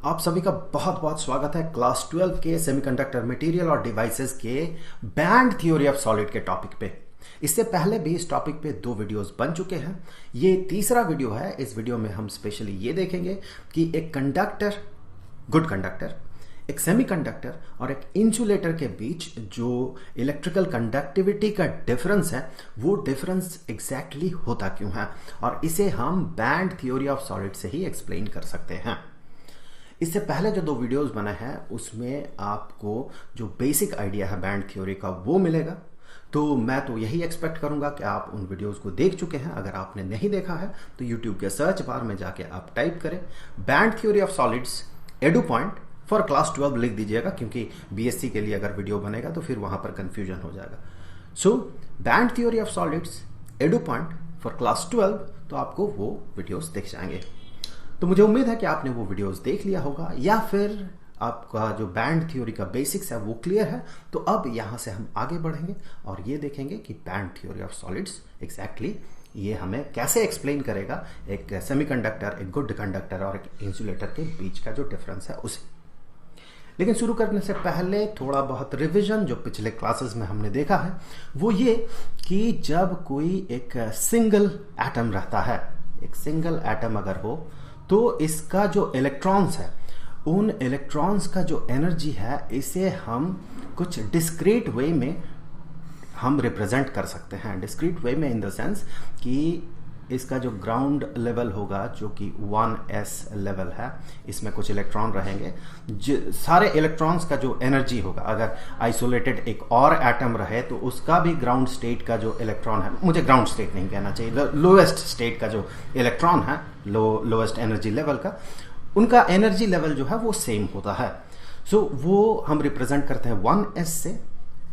आप सभी का बहुत बहुत स्वागत है क्लास 12 के सेमीकंडक्टर मटेरियल और डिवाइसेस के बैंड थ्योरी ऑफ सॉलिड के टॉपिक पे। इससे पहले भी इस टॉपिक पे 2 वीडियोस बन चुके हैं। ये तीसरा वीडियो है। इस वीडियो में हम स्पेशली ये देखेंगे कि एक कंडक्टर, गुड कंडक्टर, एक सेमीकंडक्टर और एक इंसुलेटर के बीच जो इलेक्ट्रिकल कंडक्टिविटी का डिफरेंस है वो डिफरेंस एग्जैक्टली होता क्यों है, और इसे हम बैंड थ्योरी ऑफ सॉलिड से ही एक्सप्लेन कर सकते हैं। इससे पहले जो 2 वीडियोस बने हैं उसमें आपको जो बेसिक आइडिया है बैंड थ्योरी का वो मिलेगा। तो मैं तो यही एक्सपेक्ट करूंगा कि आप उन वीडियोस को देख चुके हैं। अगर आपने नहीं देखा है तो यूट्यूब के सर्च बार में जाके आप टाइप करें band theory of solids Edu Point for class 12 लिख दीजिएगा, क्योंकि बीएससी के लिए अगर वीडियो बनेगा तो फिर वहां पर कंफ्यूजन हो जाएगा। So band theory of solids Edu Point for class 12, तो आपको वो वीडियोस दिख जाएंगे। तो मुझे उम्मीद है कि आपने वो वीडियोस देख लिया होगा, या फिर आपका जो बैंड थ्योरी का बेसिक्स है वो क्लियर है। तो अब यहां से हम आगे बढ़ेंगे और ये देखेंगे कि band theory of solids exactly ये हमें कैसे एक्सप्लेन करेगा एक सेमीकंडक्टर, एक गुड कंडक्टर और एक इंसुलेटर के बीच का जो डिफरेंस है उसे। लेकिन शुरू करने से पहले थोड़ा बहुत रिवीजन जो पिछले क्लासेस में हमने देखा है वो ये कि जब कोई एक सिंगल एटम रहता है, एक सिंगल एटम अगर हो, तो इसका जो इलेक्ट्रॉन्स है, उन इलेक्ट्रॉन्स का जो एनर्जी है, इसे हम कुछ डिस्क्रीट वे में हम रिप्रेजेंट कर सकते हैं। डिस्क्रीट वे में इन द सेंस कि इसका जो ग्राउंड लेवल होगा जो कि 1s लेवल है, इसमें कुछ इलेक्ट्रॉन रहेंगे। सारे इलेक्ट्रॉन्स का जो एनर्जी होगा, अगर आइसोलेटेड एक और एटम रहे तो उसका भी ग्राउंड स्टेट का जो इलेक्ट्रॉन है, मुझे ग्राउंड स्टेट नहीं कहना चाहिए, लोएस्ट स्टेट का जो इलेक्ट्रॉन है, लोएस्ट एनर्जी लेवल का, उनका एनर्जी लेवल जो है वो सेम होता है। सो वो हम रिप्रेजेंट करते हैं 1s से।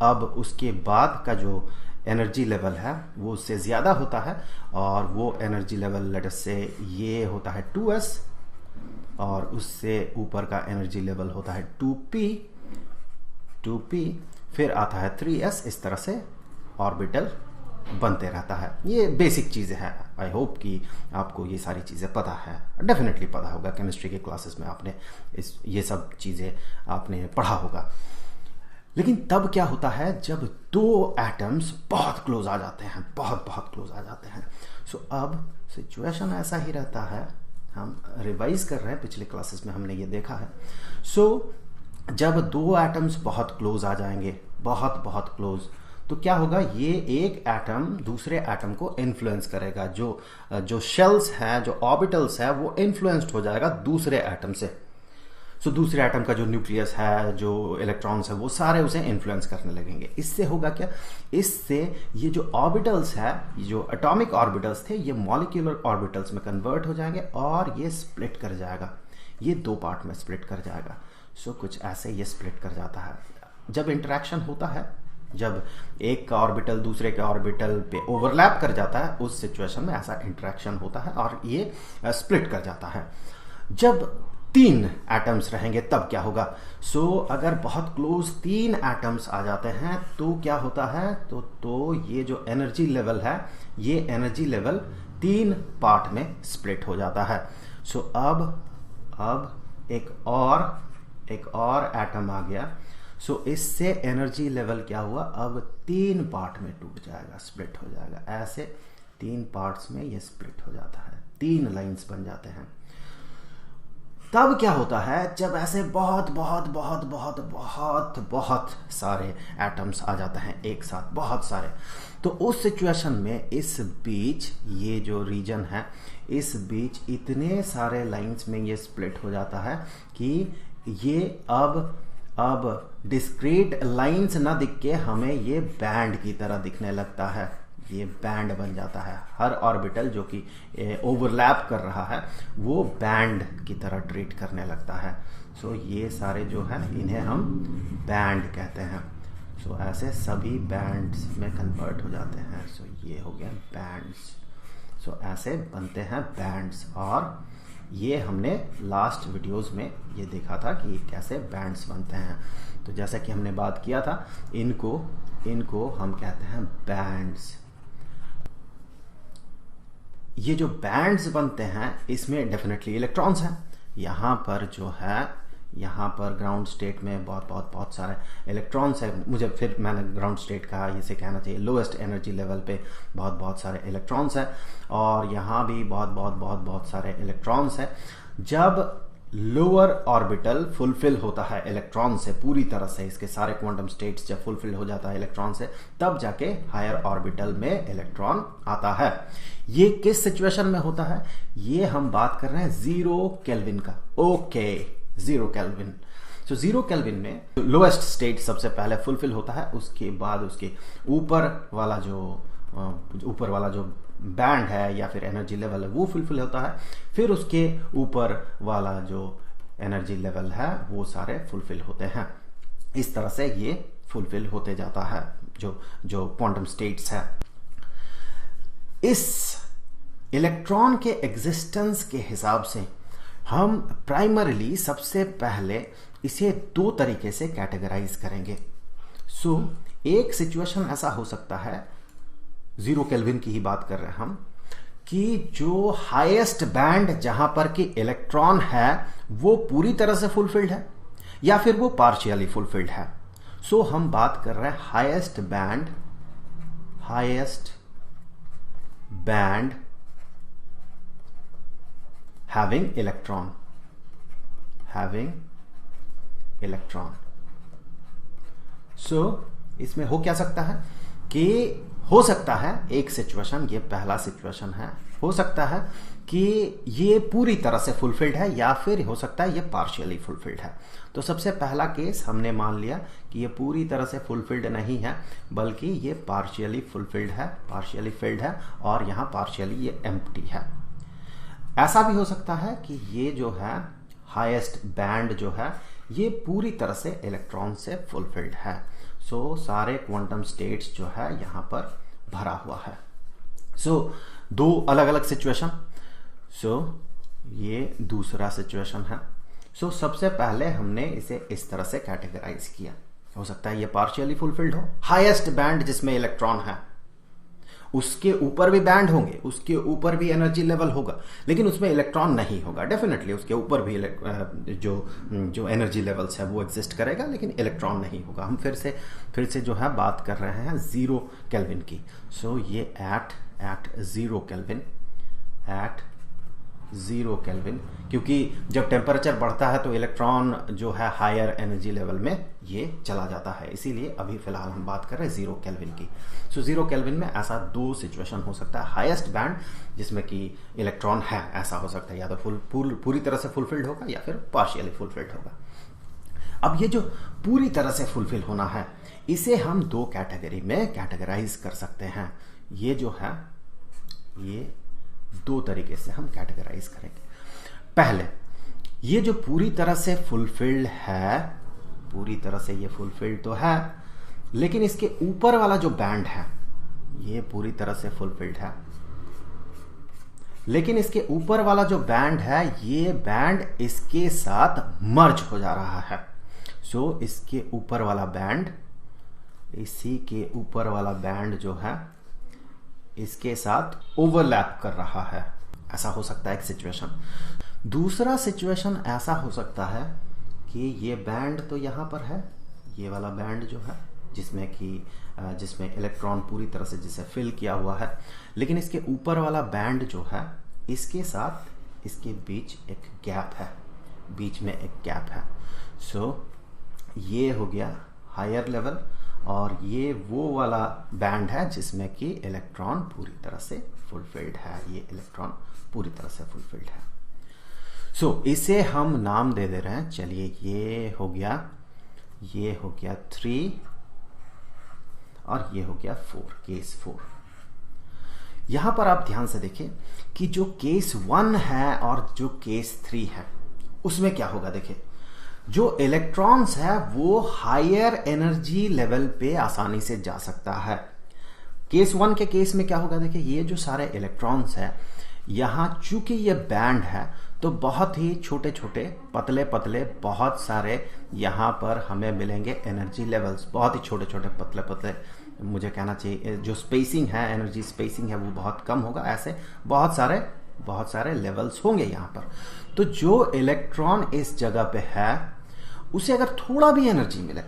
अब उसके बाद का जो एनर्जी लेवल है वो उससे ज्यादा होता है, और वो एनर्जी लेवल लेट अस से ये होता है 2s, और उससे ऊपर का एनर्जी लेवल होता है 2p, फिर आता है 3s। इस तरह से ऑर्बिटल बनते रहता है। ये बेसिक चीजें हैं। आई होप कि आपको ये सारी चीजें पता है, डेफिनेटली पता होगा। केमिस्ट्री के क्लासेस में आपने ये सब चीजें आपने पढ़ा होगा। लेकिन तब क्या होता है जब 2 एटम्स बहुत क्लोज आ जाते हैं, बहुत बहुत क्लोज आ जाते हैं। सो अब सिचुएशन ऐसा ही रहता है। हम रिवाइज कर रहे हैं, पिछले क्लासेस में हमने ये देखा है। सो जब 2 एटम्स बहुत क्लोज आ जाएंगे, बहुत बहुत क्लोज, तो क्या होगा, ये एक एटम दूसरे एटम को इन्फ्लुएंस करेगा। जो शेल्स हैं, जो ऑर्बिटल्स है, वो इन्फ्लुएंस्ड हो जाएगा दूसरे एटम से। सो दूसरे एटम का जो न्यूक्लियस है, जो इलेक्ट्रॉन्स है, वो सारे उसे इन्फ्लुएंस करने लगेंगे। इससे होगा क्या, इससे ये जो ऑर्बिटल्स है, जो एटॉमिक ऑर्बिटल्स थे, ये मॉलिक्यूलर ऑर्बिटल्स में कन्वर्ट हो जाएंगे और ये स्प्लिट कर जाएगा। ये 2 पार्ट में स्प्लिट कर जाएगा। सो कुछ ऐसे ये स्प्लिट कर जाता है। जब इंटरेक्शन होता है, जब एक का ऑर्बिटल दूसरे के ऑर्बिटल पे ओवरलैप कर जाता है, उस सिचुएशन में ऐसा इंटरेक्शन होता है और ये स्प्लिट कर जाता है। जब 3 एटम्स रहेंगे तब क्या होगा। सो अगर बहुत क्लोज 3 एटम्स आ जाते हैं तो क्या होता है, तो ये जो एनर्जी लेवल है, ये एनर्जी लेवल 3 पार्ट में स्प्लिट हो जाता है। सो अब एक और एटम आ गया। सो इससे एनर्जी लेवल क्या हुआ, अब 3 पार्ट में टूट जाएगा, स्प्लिट हो जाएगा। ऐसे 3 पार्ट्स में ये स्प्लिट हो जाता है, 3 लाइंस बन जाते हैं। तब क्या होता है, जब ऐसे बहुत बहुत बहुत बहुत बहुत बहुत सारे एटम्स आ जाते हैं एक साथ, बहुत सारे, तो उस सिचुएशन में इस बीच ये जो रीजन है, इस बीच इतने सारे लाइंस में ये स्प्लिट हो जाता है कि ये अब डिस्क्रीट लाइंस ना दिख के हमें ये बैंड की तरह दिखने लगता है। ये बैंड बन जाता है। हर ऑर्बिटल जो कि ओवरलैप कर रहा है वो बैंड की तरह ट्रीट करने लगता है। सो ये सारे जो है इन्हें हम बैंड कहते हैं। सो ऐसे सभी बैंड्स में कन्वर्ट हो जाते हैं। सो ये हो गया बैंड्स। सो ऐसे बनते हैं बैंड्स, और ये हमने लास्ट वीडियोस में ये देखा था कि कैसे बैंड्स बनते हैं। तो जैसा कि हमने बात किया था, इनको हम कहते हैं बैंड्स। ये जो बैंड्स बनते हैं इसमें डेफिनेटली इलेक्ट्रॉन्स हैं। यहाँ पर जो है, यहाँ पर ग्राउंड स्टेट में बहुत सारे इलेक्ट्रॉन्स है। मुझे फिर मैंने ग्राउंड स्टेट कहा, इसे कहना चाहिए लोएस्ट एनर्जी लेवल पे बहुत सारे इलेक्ट्रॉन्स है, और यहाँ भी बहुत सारे इलेक्ट्रॉन्स है। जब लोअर ऑर्बिटल फुलफिल होता है इलेक्ट्रॉन से पूरी तरह से, इसके सारे क्वांटम स्टेट्स जब फुलफिल हो जाता है इलेक्ट्रॉन से, तब जाके हायर ऑर्बिटल में इलेक्ट्रॉन आता है। ये किस सिचुएशन में होता है? ये हम बात कर रहे हैं 0 केल्विन का। Okay, 0 kelvin. तो 0 केल्विन में लोएस्ट स्टेट सबसे पहले फुलफिल होता है, उसके बाद उसके ऊपर वाला जो बैंड है या फिर एनर्जी लेवल है वो फुलफिल होता है, फिर उसके ऊपर वाला जो एनर्जी लेवल है वो सारे फुलफिल होते हैं। इस तरह से ये फुलफिल होते जाता है जो क्वांटम स्टेट्स है। इस इलेक्ट्रॉन के एग्जिस्टेंस के हिसाब से हम प्राइमरीली सबसे पहले इसे 2 तरीके से कैटेगराइज करेंगे। एक सिचुएशन ऐसा हो सकता है, 0 केल्विन की ही बात कर रहे हैं हम, कि जो हाईएस्ट बैंड जहां पर कि इलेक्ट्रॉन है वो पूरी तरह से फुलफिल्ड है या फिर वो पार्शियली फुलफिल्ड है। हम बात कर रहे हैं हाईएस्ट बैंड हैविंग इलेक्ट्रॉन। इसमें हो क्या सकता है कि हो सकता है एक सिचुएशन, ये पहला सिचुएशन है, हो सकता है कि ये पूरी तरह से फुलफिल्ड है या फिर हो सकता है ये पार्शियली फुलफिल्ड है। तो सबसे पहला केस हमने मान लिया कि ये पूरी तरह से फुलफिल्ड नहीं है, बल्कि ये पार्शियली फुलफिल्ड है, पार्शियली फिल्ड है, और यहाँ पार्शियली ये एम्प्टी है। ऐसा भी हो सकता है कि ये जो है हाईएस्ट बैंड जो है ये पूरी तरह से इलेक्ट्रॉन से फुलफिल्ड है। सारे क्वांटम स्टेट्स जो है यहां पर भरा हुआ है। 2 अलग अलग सिचुएशन। ये दूसरा सिचुएशन है। सबसे पहले हमने इसे इस तरह से कैटेगराइज किया। हो सकता है ये पार्शियली फुलफिल्ड हो, हाईएस्ट बैंड जिसमें इलेक्ट्रॉन है, उसके ऊपर भी बैंड होंगे, उसके ऊपर भी एनर्जी लेवल होगा, लेकिन उसमें इलेक्ट्रॉन नहीं होगा। डेफिनेटली उसके ऊपर भी जो एनर्जी लेवल्स है वो एग्जिस्ट करेगा, लेकिन इलेक्ट्रॉन नहीं होगा। हम फिर से जो है बात कर रहे हैं 0 केल्विन की। ये एट 0 केल्विन, एट 0 केल्विन, क्योंकि जब टेम्परेचर बढ़ता है तो इलेक्ट्रॉन जो है हायर एनर्जी लेवल में ये चला जाता है, इसीलिए अभी फिलहाल हम बात कर रहे हैं 0 केल्विन की। 0 केल्विन में ऐसा 2 सिचुएशन हो सकता है। हाईएस्ट बैंड जिसमें कि इलेक्ट्रॉन है, ऐसा हो सकता है, या तो पूरी तरह से फुलफिल्ड होगा या फिर पार्शियली फुलफिल्ड होगा। अब ये जो पूरी तरह से फुलफिल होना है, इसे हम 2 कैटेगरी में कैटेगराइज कर सकते हैं। ये जो है ये 2 तरीके से हम कैटेगराइज करेंगे। पहले, ये जो पूरी तरह से फुलफिल्ड है, पूरी तरह से ये फुलफिल्ड तो है, लेकिन इसके ऊपर वाला जो बैंड है ये पूरी तरह से फुलफिल्ड है, लेकिन इसके ऊपर वाला जो बैंड है ये बैंड इसके साथ मर्ज हो जा रहा है। इसके ऊपर वाला बैंड, इसी के ऊपर वाला बैंड जो है इसके साथ ओवरलैप कर रहा है। ऐसा हो सकता है एक सिचुएशन। दूसरा सिचुएशन ऐसा हो सकता है कि ये बैंड तो यहां पर है, ये वाला बैंड जो है जिसमें इलेक्ट्रॉन पूरी तरह से जिसे फिल किया हुआ है, लेकिन इसके ऊपर वाला बैंड जो है इसके साथ इसके बीच एक गैप है, बीच में एक गैप है। ये हो गया हायर लेवल, और ये वो वाला बैंड है जिसमें कि इलेक्ट्रॉन पूरी तरह से फुलफिल्ड है, ये इलेक्ट्रॉन पूरी तरह से फुलफिल्ड है। इसे हम नाम दे रहे हैं, चलिए ये हो गया 3 और ये हो गया 4, केस 4। यहां पर आप ध्यान से देखें कि जो केस 1 है और जो केस 3 है उसमें क्या होगा। देखिए, जो इलेक्ट्रॉन्स है वो हायर एनर्जी लेवल पे आसानी से जा सकता है। केस 1 के केस में क्या होगा, देखिए ये जो सारे इलेक्ट्रॉन्स है यहां चूंकि ये बैंड है तो बहुत ही छोटे छोटे पतले पतले बहुत सारे यहां पर हमें मिलेंगे एनर्जी लेवल्स, बहुत ही छोटे छोटे पतले पतले, मुझे कहना चाहिए जो स्पेसिंग है, एनर्जी स्पेसिंग है वो बहुत कम होगा। ऐसे बहुत सारे बहुत सारे लेवल्स होंगे यहाँ पर। तो जो इलेक्ट्रॉन इस जगह पे है उसे अगर थोड़ा भी एनर्जी मिले,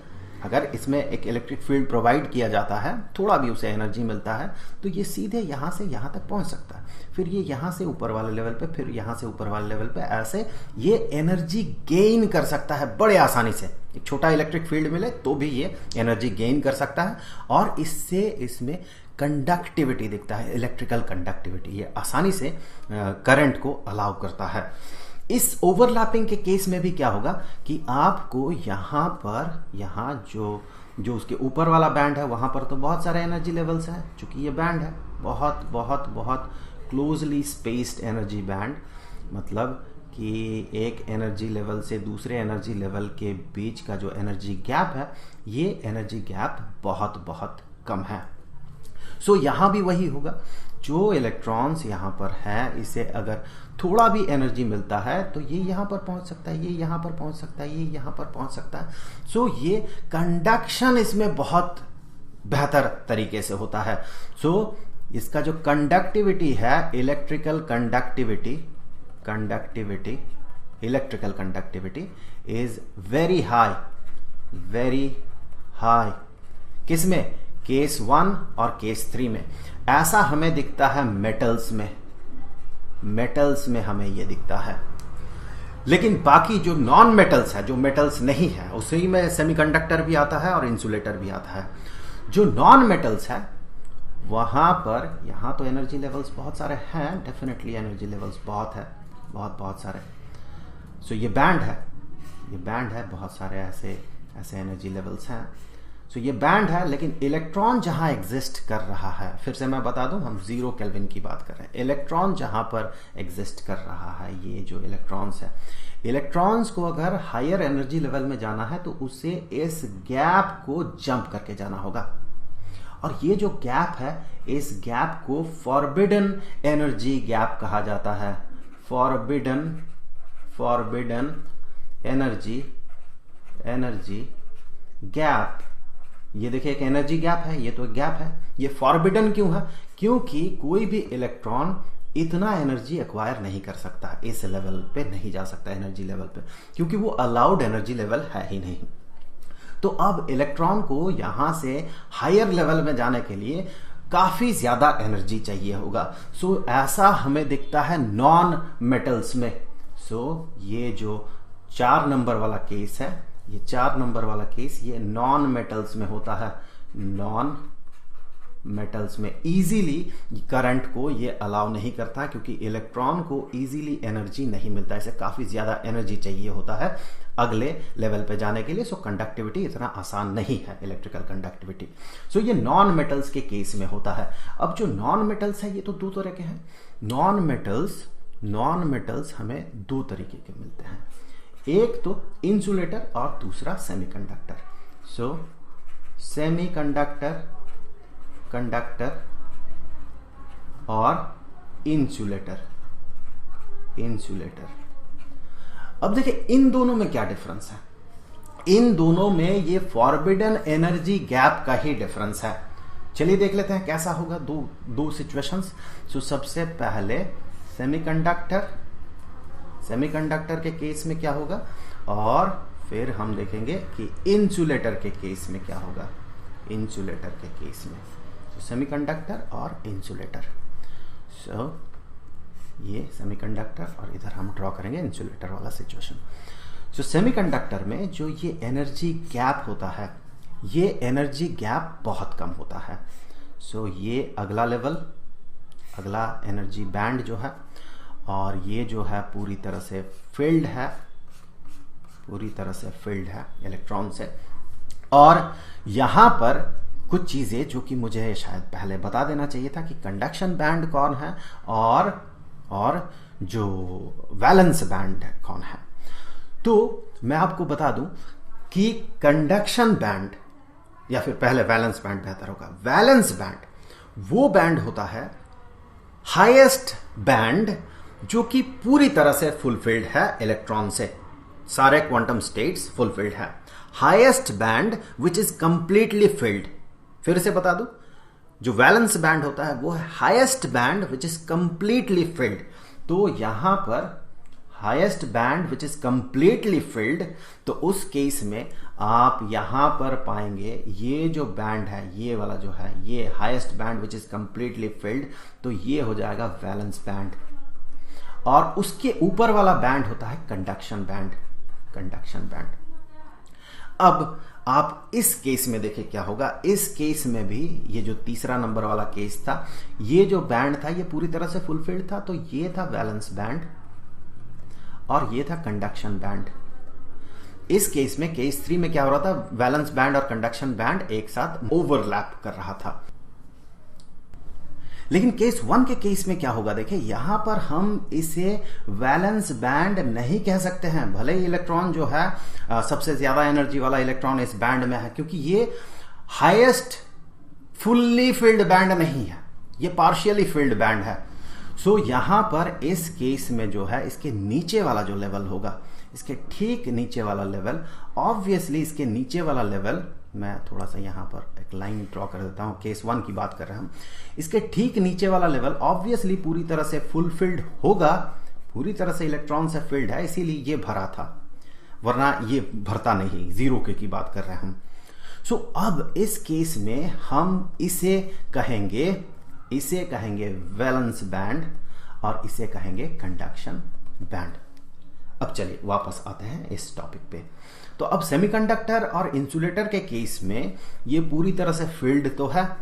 अगर इसमें एक इलेक्ट्रिक फील्ड प्रोवाइड किया जाता है, थोड़ा भी उसे एनर्जी मिलता है, तो ये सीधे यहाँ से यहाँ तक पहुँच सकता है। फिर ये यहाँ से ऊपर वाले लेवल पे, फिर यहाँ से ऊपर वाले लेवल पे, ऐसे ये एनर्जी गेन कर सकता है बड़े आसानी से। एक छोटा इलेक्ट्रिक फील्ड मिले तो भी ये एनर्जी गेन कर सकता है, और इससे इसमें कंडक्टिविटी दिखता है, इलेक्ट्रिकल कंडक्टिविटी। ये आसानी से करंट को अलाउ करता है। इस ओवरलैपिंग के केस में भी क्या होगा कि आपको यहाँ पर, यहाँ जो उसके ऊपर वाला बैंड है वहाँ पर तो बहुत सारे एनर्जी लेवल्स हैं, चूंकि ये बैंड है बहुत बहुत बहुत क्लोजली स्पेस्ड एनर्जी बैंड, मतलब कि एक एनर्जी लेवल से दूसरे एनर्जी लेवल के बीच का जो एनर्जी गैप है, ये एनर्जी गैप बहुत बहुत कम है। सो यहाँ भी वही होगा, जो इलेक्ट्रॉन्स यहाँ पर है, इसे अगर थोड़ा भी एनर्जी मिलता है तो ये यहाँ पर पहुँच सकता है, ये यहाँ पर पहुँच सकता है, ये यहाँ पर पहुँच सकता है। सो ये कंडक्शन इसमें बहुत बेहतर तरीके से होता है। सो इसका जो कंडक्टिविटी है, electrical conductivity electrical conductivity is very high. किसमें? केस 1 और केस 3 में। ऐसा हमें दिखता है मेटल्स में हमें यह दिखता है। लेकिन बाकी जो नॉन मेटल्स है, जो मेटल्स नहीं है, उसी में सेमीकंडक्टर भी आता है और इंसुलेटर भी आता है। जो नॉन मेटल्स है वहां पर, यहां तो एनर्जी लेवल्स बहुत सारे हैं, डेफिनेटली एनर्जी लेवल्स बहुत है, बहुत सारे। सो ये बैंड है, बहुत सारे ऐसे एनर्जी लेवल्स हैं। सो ये बैंड है, लेकिन इलेक्ट्रॉन जहां एग्जिस्ट कर रहा है, फिर से मैं बता दूं, हम 0 केल्विन की बात कर रहे हैं। इलेक्ट्रॉन जहां पर एग्जिस्ट कर रहा है, ये जो इलेक्ट्रॉन्स है, इलेक्ट्रॉन्स को अगर हायर एनर्जी लेवल में जाना है तो उसे इस गैप को जंप करके जाना होगा। और ये जो गैप है, इस गैप को फॉरबिडन एनर्जी गैप कहा जाता है। Forbidden energy gap. ये देखिए एक एनर्जी गैप है, ये तो एक गैप है। ये फॉरबिडन क्यों है? क्योंकि कोई भी इलेक्ट्रॉन इतना एनर्जी एक्वायर नहीं कर सकता, इस लेवल पे नहीं जा सकता एनर्जी लेवल पे, क्योंकि वो अलाउड एनर्जी लेवल है ही नहीं। तो अब इलेक्ट्रॉन को यहां से हायर लेवल में जाने के लिए काफी ज्यादा एनर्जी चाहिए होगा। सो ऐसा हमें दिखता है नॉन मेटल्स में। सो ये जो 4 नंबर वाला केस है, ये 4 नंबर वाला केस, ये नॉन मेटल्स में होता है। नॉन मेटल्स में इजीली करंट को ये अलाउ नहीं करता, क्योंकि इलेक्ट्रॉन को इजीली एनर्जी नहीं मिलता, इसे काफी ज्यादा एनर्जी चाहिए होता है अगले लेवल पे जाने के लिए। सो कंडक्टिविटी इतना आसान नहीं है, इलेक्ट्रिकल कंडक्टिविटी। सो ये नॉन मेटल्स के केस में होता है। अब जो नॉन मेटल्स है, ये तो 2 तरह के हैं। नॉन मेटल्स हमें 2 तरीके के मिलते हैं, एक तो इंसुलेटर और दूसरा सेमीकंडक्टर। सो सेमीकंडक्टर, कंडक्टर और इंसुलेटर। अब देखिए इन दोनों में क्या डिफरेंस है। इन दोनों में ये फॉरबिडन एनर्जी गैप का ही डिफरेंस है। चलिए देख लेते हैं कैसा होगा दो सिचुएशंस। सो सबसे पहले सेमीकंडक्टर के केस में क्या होगा, और फिर हम देखेंगे कि इंसुलेटर के केस में क्या होगा। इंसुलेटर के केस में सेमीकंडक्टर और इंसुलेटर। सो ये सेमीकंडक्टर, और इधर हम ड्रॉ करेंगे इंसुलेटर वाला सिचुएशन। सो सेमीकंडक्टर में जो ये एनर्जी गैप होता है, ये एनर्जी गैप बहुत कम होता है। सो ये अगला लेवल, अगला एनर्जी बैंड जो है, और ये जो है पूरी तरह से फिल्ड है इलेक्ट्रॉन से। और यहां पर कुछ चीजें जो कि मुझे शायद पहले बता देना चाहिए था कि कंडक्शन बैंड कौन है और जो वैलेंस बैंड कौन है। तो मैं आपको बता दूं कि कंडक्शन बैंड, या फिर पहले वैलेंस बैंड बेहतर होगा। वैलेंस बैंड वो बैंड होता है, हाईएस्ट बैंड, जो कि पूरी तरह से फुलफिल्ड है इलेक्ट्रॉन से, सारे क्वांटम स्टेट्स फुलफिल्ड है। Highest band which is completely filled. फिर से बता दूं, जो वैलेंस बैंड होता है वो है highest band which is completely filled. तो यहां पर highest band which is completely filled, तो उस केस में आप यहां पर पाएंगे ये जो बैंड है, ये वाला जो है, ये highest band which is completely filled, तो ये हो जाएगा वैलेंस बैंड। और उसके ऊपर वाला बैंड होता है कंडक्शन बैंड, कंडक्शन बैंड। अब आप इस केस में देखिए क्या होगा। इस केस में भी ये जो तीसरा नंबर वाला केस था, ये जो बैंड था ये पूरी तरह से फुलफिल्ड था, तो ये था वैलेंस बैंड और ये था कंडक्शन बैंड। इस केस में, केस 3 में क्या हो रहा था, वैलेंस बैंड और कंडक्शन बैंड एक साथ ओवरलैप कर रहा था। लेकिन केस 1 के केस में क्या होगा, देखिए यहां पर हम इसे वैलेंस बैंड नहीं कह सकते हैं, भले ही इलेक्ट्रॉन जो है सबसे ज्यादा एनर्जी वाला इलेक्ट्रॉन इस बैंड में है, क्योंकि ये हाईएस्ट फुल्ली फिल्ड बैंड नहीं है, ये पार्शियली फिल्ड बैंड है। सो यहां पर इस केस में जो है इसके नीचे वाला जो लेवल होगा, इसके ठीक नीचे वाला लेवल, ऑब्वियसली इसके नीचे वाला लेवल, मैं थोड़ा सा यहां पर एक लाइन ड्रॉ कर देता हूं, केस 1 की बात कर रहे हैं हम, इसके ठीक नीचे वाला लेवल ऑब्वियसली पूरी तरह से फुलफिल्ड होगा, पूरी तरह से इलेक्ट्रॉन से फिल्ड है, इसीलिए ये भरा था, वरना ये भरता नहीं, जीरो के की बात कर रहे हैं हम। सो अब इस केस में हम इसे कहेंगे वैलेंस बैंड और इसे कहेंगे कंडक्शन बैंड। अब चलिए वापस आते हैं इस टॉपिक पे। तो अब सेमीकंडक्टर और इंसुलेटर के केस में ये पूरी तरह से फिल्ड तो है,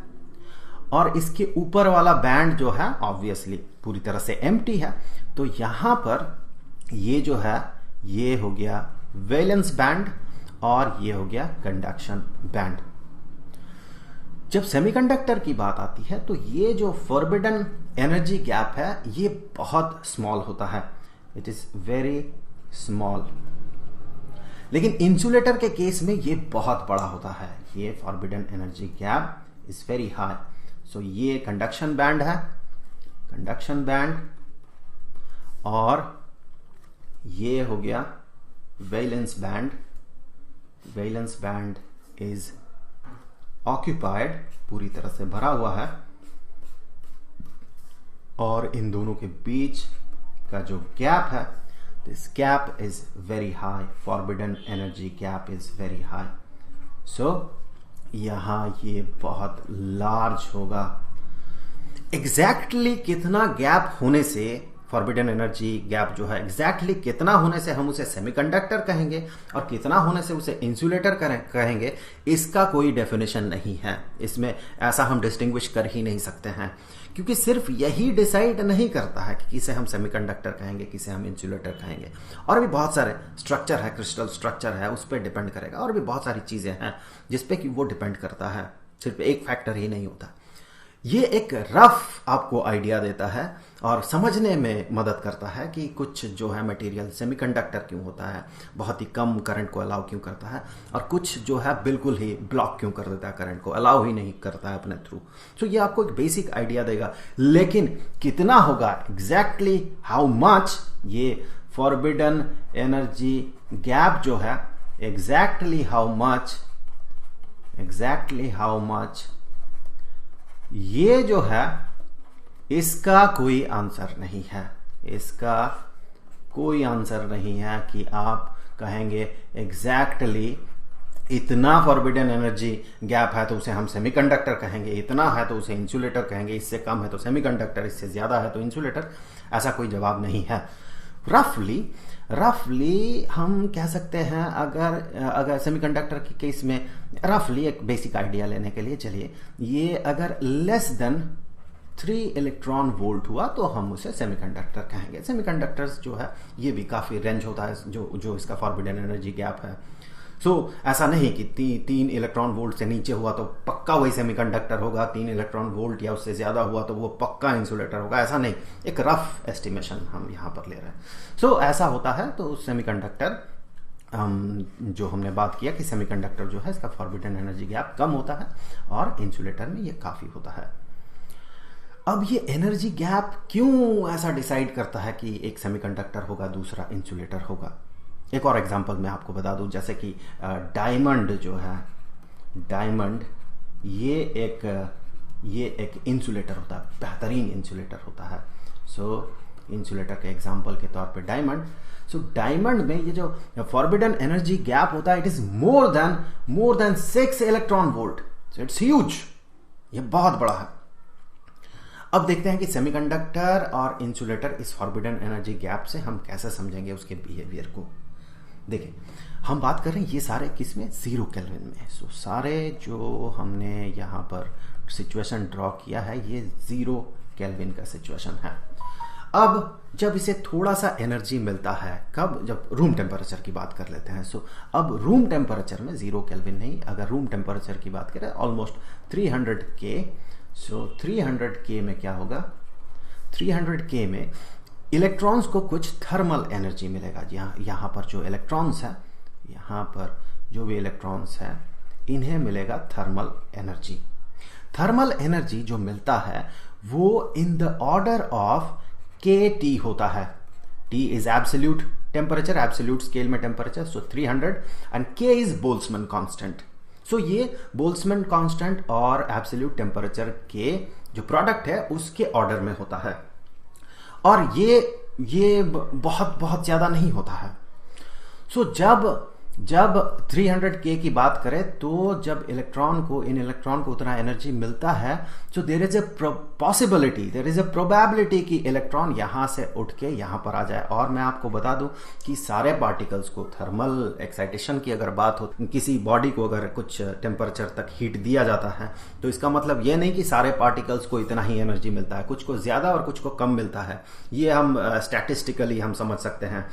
और इसके ऊपर वाला बैंड जो है ऑब्वियसली पूरी तरह से एम्प्टी है, तो यहां पर ये जो है ये हो गया वैलेंस बैंड और ये हो गया कंडक्शन बैंड। जब सेमीकंडक्टर की बात आती है तो ये जो फॉरबिडन एनर्जी गैप है ये बहुत स्मॉल होता है, इट इज वेरी स्मॉल। लेकिन इंसुलेटर के केस में ये बहुत बड़ा होता है, ये forbidden energy gap is very high. So ये कंडक्शन बैंड है, कंडक्शन बैंड, और ये हो गया valence band. Valence band is occupied, पूरी तरह से भरा हुआ है, और इन दोनों के बीच का जो गैप है, this gap is very high, forbidden energy gap is very high. So यहां ये बहुत लार्ज होगा। एग्जैक्टली कितना गैप होने से, फॉरबिडन एनर्जी गैप जो है एग्जैक्टली कितना होने से हम उसे सेमीकंडक्टर कहेंगे और कितना होने से उसे इंसुलेटर कहेंगे, इसका कोई डेफिनेशन नहीं है। इसमें ऐसा हम डिस्टिंग्विश कर ही नहीं सकते हैं, क्योंकि सिर्फ यही डिसाइड नहीं करता है कि किसे हम सेमीकंडक्टर कहेंगे, किसे हम इंसुलेटर कहेंगे। और भी बहुत सारे स्ट्रक्चर है, क्रिस्टल स्ट्रक्चर है, उस पर डिपेंड करेगा, और भी बहुत सारी चीजें हैं जिसपे कि वो डिपेंड करता है, सिर्फ एक फैक्टर ही नहीं होता। ये एक रफ आपको आइडिया देता है और समझने में मदद करता है कि कुछ जो है मटेरियल सेमीकंडक्टर क्यों होता है, बहुत ही कम करंट को अलाउ क्यों करता है, और कुछ जो है बिल्कुल ही ब्लॉक क्यों कर देता है, करंट को अलाउ ही नहीं करता है अपने थ्रू। सो ये आपको एक बेसिक आइडिया देगा, लेकिन कितना होगा एग्जैक्टली हाउ मच, ये फॉरबिडन एनर्जी गैप जो है एग्जैक्टली हाउ मच, ये जो है इसका कोई आंसर नहीं है, इसका कोई आंसर नहीं है कि आप कहेंगे एग्जैक्टली इतना फॉरबिडन एनर्जी गैप है तो उसे हम सेमीकंडक्टर कहेंगे, इतना है तो उसे इंसुलेटर कहेंगे, इससे कम है तो सेमीकंडक्टर, इससे ज्यादा है तो इंसुलेटर। ऐसा कोई जवाब नहीं है। रफली हम कह सकते हैं, अगर सेमीकंडक्टर के केस में रफली एक बेसिक आइडिया लेने के लिए चलिए, ये अगर लेस देन 3 इलेक्ट्रॉन वोल्ट हुआ तो हम उसे सेमीकंडक्टर कहेंगे। सेमीकंडक्टर्स जो है ये भी काफी रेंज होता है जो इसका फॉरबिडन एनर्जी गैप है। सो ऐसा नहीं कि 3 इलेक्ट्रॉन वोल्ट से नीचे हुआ तो पक्का वही सेमीकंडक्टर होगा, 3 इलेक्ट्रॉन वोल्ट या उससे ज्यादा हुआ तो वो पक्का इंसुलेटर होगा, ऐसा नहीं, एक रफ एस्टिमेशन हम यहां पर ले रहे हैं। सो ऐसा होता है। तो सेमीकंडक्टर जो हमने बात किया कि सेमीकंडक्टर जो है इसका फॉरबिडन एनर्जी गैप कम होता है और इंसुलेटर में ये काफी होता है। अब ये एनर्जी गैप क्यों ऐसा डिसाइड करता है कि एक सेमीकंडक्टर होगा दूसरा इंसुलेटर होगा? एक और एग्जांपल मैं आपको बता दूं, जैसे कि डायमंड जो है, डायमंड ये एक इंसुलेटर होता है, बेहतरीन इंसुलेटर होता है। सो इंसुलेटर के एग्जाम्पल के तौर पे डायमंड। सो डायमंड में ये जो फॉरबिडन एनर्जी गैप होता है, it is more than 6 electron volt. So it's huge, ये बहुत बड़ा है। अब देखते हैं कि सेमीकंडक्टर और इंसुलेटर इस फॉरबिडन एनर्जी गैप से हम कैसे समझेंगे उसके बिहेवियर को। देखिए, हम बात कर रहे हैं ये सारे किस में, 0 केल्विन में। सो सारे जो हमने यहाँ पर सिचुएशन ड्रॉ किया है ये 0 केल्विन का सिचुएशन है। अब जब इसे थोड़ा सा एनर्जी मिलता है, कब, जब रूम टेम्परेचर की बात कर लेते हैं। सो अब रूम टेम्परेचर में 0 केल्विन नहीं, अगर रूम टेम्परेचर की बात करें ऑलमोस्ट 300 K। सो 300 K में क्या होगा, 300 K में इलेक्ट्रॉन्स को कुछ थर्मल एनर्जी मिलेगा। यहाँ पर जो इलेक्ट्रॉन्स है, यहाँ पर जो भी इलेक्ट्रॉन्स है इन्हें मिलेगा थर्मल एनर्जी। थर्मल एनर्जी जो मिलता है वो in the order of kT होता है। T is absolute temperature, absolute scale में टेम्परेचर। So 300 and K is Boltzmann constant. So ये बोल्ट्जमैन कांस्टेंट और एब्सोल्यूट टेम्परेचर के जो प्रोडक्ट है उसके ऑर्डर में होता है, और ये बहुत ज्यादा नहीं होता है। सो जब 300 K की बात करें तो जब इन इलेक्ट्रॉन को उतना एनर्जी मिलता है, so there is a probability कि इलेक्ट्रॉन यहां से उठ के यहां पर आ जाए। और मैं आपको बता दूं कि सारे पार्टिकल्स को थर्मल एक्साइटेशन की अगर बात हो, किसी बॉडी को अगर कुछ टेम्परेचर तक हीट दिया जाता है तो इसका मतलब यह नहीं कि सारे पार्टिकल्स को इतना ही एनर्जी मिलता है, कुछ को ज्यादा और कुछ को कम मिलता है। ये हम स्टैटिस्टिकली हम समझ सकते हैं।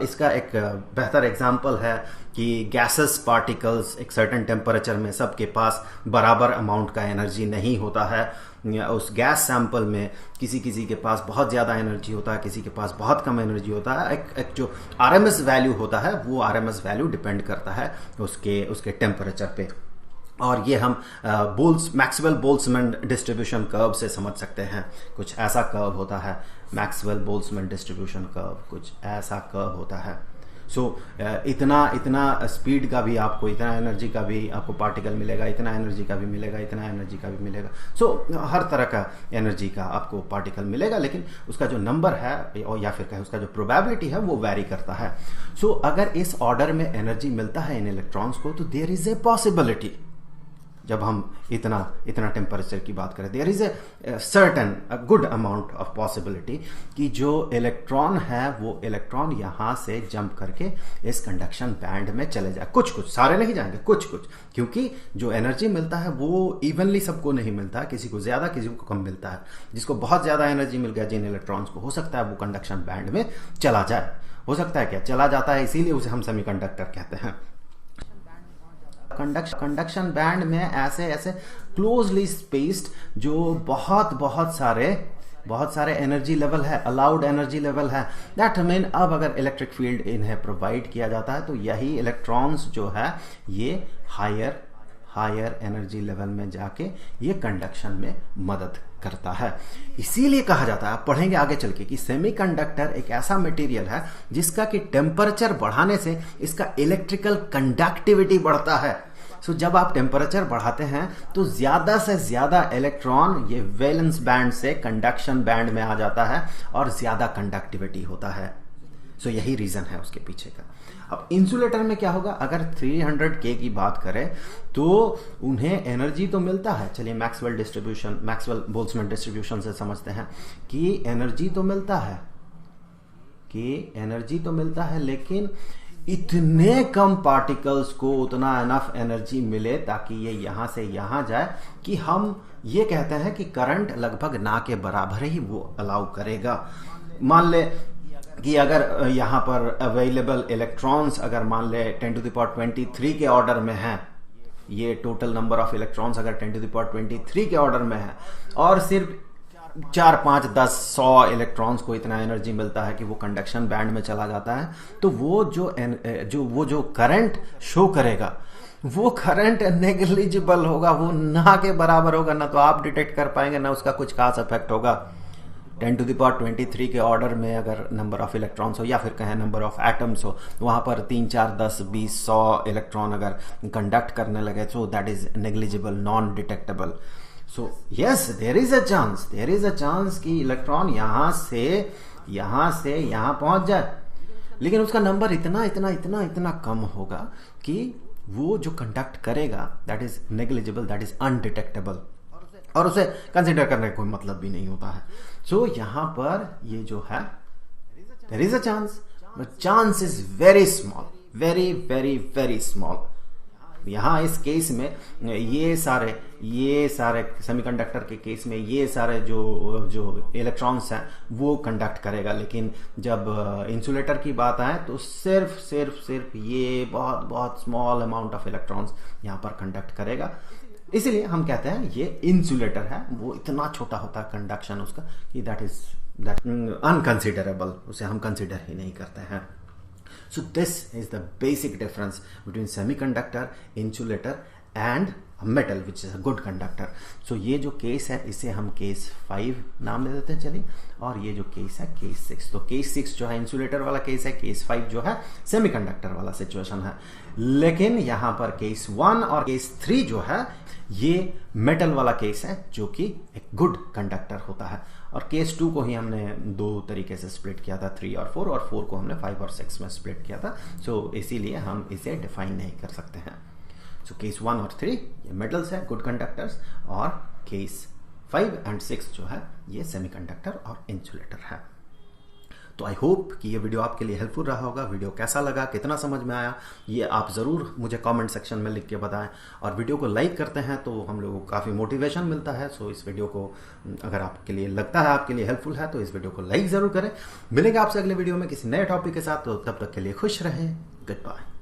इसका एक बेहतर एग्जाम्पल है कि गैसेस पार्टिकल्स एक सर्टेन टेम्परेचर में सबके पास बराबर अमाउंट का एनर्जी नहीं होता है। उस गैस सैंपल में किसी के पास बहुत ज़्यादा एनर्जी होता है, किसी के पास बहुत कम एनर्जी होता है। एक जो आरएमएस वैल्यू होता है वो आरएमएस वैल्यू डिपेंड करता है उसके टेम्परेचर पे। और ये हम मैक्सवेल बोल्ट्जमैन डिस्ट्रीब्यूशन कर्व से समझ सकते हैं। कुछ ऐसा कर्व होता है, मैक्सवेल बोल्ट्जमैन डिस्ट्रीब्यूशन कर्व, कुछ ऐसा कर्व होता है। सो इतना स्पीड का भी आपको, इतना एनर्जी का भी आपको पार्टिकल मिलेगा, इतना एनर्जी का भी मिलेगा, इतना एनर्जी का भी मिलेगा। सो हर तरह का एनर्जी का आपको पार्टिकल मिलेगा, लेकिन उसका जो नंबर है या फिर कहें उसका जो प्रोबेबिलिटी है वो वैरी करता है। सो अगर इस ऑर्डर में एनर्जी मिलता है इन इलेक्ट्रॉन्स को तो देयर इज ए पॉसिबिलिटी, जब हम इतना टेम्परेचर की बात करें, there is a certain good amount of possibility कि जो इलेक्ट्रॉन है वो इलेक्ट्रॉन यहां से जंप करके इस कंडक्शन बैंड में चले जाए। कुछ सारे नहीं जाएंगे, कुछ क्योंकि जो एनर्जी मिलता है वो इवनली सबको नहीं मिलता है, किसी को ज्यादा किसी को कम मिलता है। जिसको बहुत ज्यादा एनर्जी मिल गया जिन इलेक्ट्रॉन्स को, हो सकता है वो कंडक्शन बैंड में चला जाए, हो सकता है क्या चला जाता है, इसीलिए उसे हम सेमीकंडक्टर कहते हैं। कंडक्शन बैंड में ऐसे क्लोजली स्पेस्ड जो बहुत सारे एनर्जी लेवल है, अलाउड एनर्जी लेवल है, दैट मीन अब अगर इलेक्ट्रिक फील्ड इन्हें प्रोवाइड किया जाता है तो यही इलेक्ट्रॉन्स जो है ये हायर एनर्जी लेवल में जाके ये कंडक्शन में मदद करता है। इसीलिए कहा जाता है, आप पढ़ेंगे आगे चल के, कि सेमीकंडक्टर एक ऐसा मटेरियल है जिसका कि टेम्परेचर बढ़ाने से इसका इलेक्ट्रिकल कंडक्टिविटी बढ़ता है। सो जब आप टेम्परेचर बढ़ाते हैं तो ज्यादा से ज्यादा इलेक्ट्रॉन ये वैलेंस बैंड से कंडक्शन बैंड में आ जाता है और ज्यादा कंडक्टिविटी होता है। सो यही रीजन है उसके पीछे का। अब इंसुलेटर में क्या होगा, अगर 300 K की बात करें तो उन्हें एनर्जी तो मिलता है। चलिए मैक्सवेल बोल्ट्जमैन डिस्ट्रीब्यूशन से समझते हैं कि एनर्जी तो मिलता है, लेकिन इतने कम पार्टिकल्स को उतना एनफ एनर्जी मिले ताकि ये यहां से यहां जाए कि हम ये कहते हैं कि करंट लगभग ना के बराबर ही वो अलाउ करेगा। मान ले कि अगर यहां पर अवेलेबल इलेक्ट्रॉन्स अगर मान ले 10⁻23 के ऑर्डर में है, ये टोटल नंबर ऑफ इलेक्ट्रॉन्स अगर 10⁻23 के ऑर्डर में है और सिर्फ 4, 5, 10, 100 इलेक्ट्रॉन्स को इतना एनर्जी मिलता है कि वो कंडक्शन बैंड में चला जाता है, तो वो जो करंट शो करेगा वो करंट नेग्लिजिबल होगा, वो ना के बराबर होगा। ना तो आप डिटेक्ट कर पाएंगे ना उसका कुछ खास इफेक्ट होगा। 10⁻23 के ऑर्डर में अगर नंबर ऑफ इलेक्ट्रॉन्स हो या फिर कहें नंबर ऑफ एटम्स हो, वहां पर 3, 4, 10, 20, 100 इलेक्ट्रॉन अगर कंडक्ट करने लगे तो that is negligible, non detectable. So yes, there is a chance कि इलेक्ट्रॉन यहां से यहां से यहां पहुंच जाए, लेकिन उसका नंबर इतना इतना इतना इतना कम होगा कि वो जो कंडक्ट करेगा that is negligible, that is undetectable, और उसे कंसिडर करने का कोई मतलब भी नहीं होता है। सो यहां पर ये जो है there is a chance, but chance is very small, very very very small. यहाँ इस केस में ये सारे सेमीकंडक्टर के केस में ये सारे जो इलेक्ट्रॉन्स हैं वो कंडक्ट करेगा, लेकिन जब इंसुलेटर की बात आए तो सिर्फ ये बहुत बहुत स्मॉल अमाउंट ऑफ इलेक्ट्रॉन्स यहाँ पर कंडक्ट करेगा। इसीलिए हम कहते हैं ये इंसुलेटर है, वो इतना छोटा होता है कंडक्शन उसका कि दैट अनकंसिडरेबल, उसे हम कंसिडर ही नहीं करते हैं। So this is the basic difference between semiconductor, insulator and a metal which is a good conductor. So ये जो केस है इसे हम केस 5 नाम दे देते हैं चलिए, और ये जो केस है केस 6। तो केस 6 जो है इंसुलेटर वाला केस है, केस 5 जो है सेमीकंडक्टर वाला सिचुएशन है। लेकिन यहाँ पर केस 1 और केस 3 जो है ये मेटल वाला केस है जो कि एक गुड कंडक्टर होता है। और केस 2 को ही हमने दो तरीके से स्प्लिट किया था, 3 और 4, और 4 को हमने 5 और 6 में स्प्लिट किया था। सो इसीलिए हम इसे डिफाइन नहीं कर सकते हैं। सो केस 1 और 3 ये मेटल्स है, गुड कंडक्टर्स, और केस 5 एंड 6 जो है ये सेमीकंडक्टर और इंसुलेटर है। तो आई होप कि ये वीडियो आपके लिए हेल्पफुल रहा होगा। वीडियो कैसा लगा, कितना समझ में आया, ये आप ज़रूर मुझे कमेंट सेक्शन में लिख के बताएं, और वीडियो को लाइक करते हैं तो हम लोगों को काफ़ी मोटिवेशन मिलता है। सो इस वीडियो को अगर आपके लिए लगता है आपके लिए हेल्पफुल है तो इस वीडियो को लाइक ज़रूर करें। मिलेंगे आपसे अगले वीडियो में किसी नए टॉपिक के साथ, तो तब तक के लिए खुश रहें। Good bye.